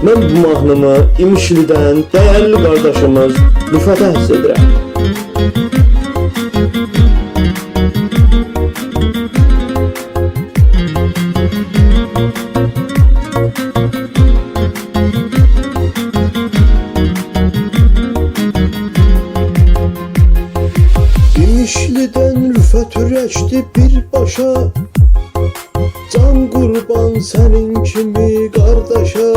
Mən bu mahnımı İmişlidən dəyərli qardaşımız Rüfətə həsr edirəm. İmişlidən Rüfət ürəkdi birbaşa, can qurban sənin kimi qardaşa.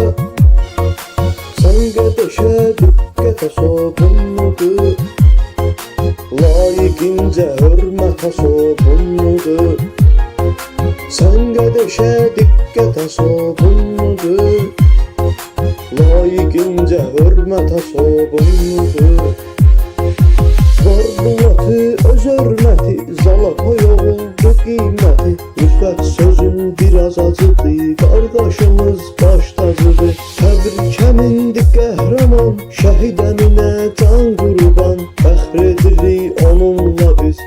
Sən qədəşə diqqətə sobunludur, layiqincə hörmətə sobunludur. Sən qədəşə diqqətə sobunludur, layiqincə hörmətə sobunludur. Var bulatı, öz hörməti, zala koy oldu qiyməti. Rüfət sözün biraz acıdır, qardaşımız baş tacıdır. Təbrikəmindir qəhrəman, şəhid əminə can qurban. Fəxr edirik onunla biz,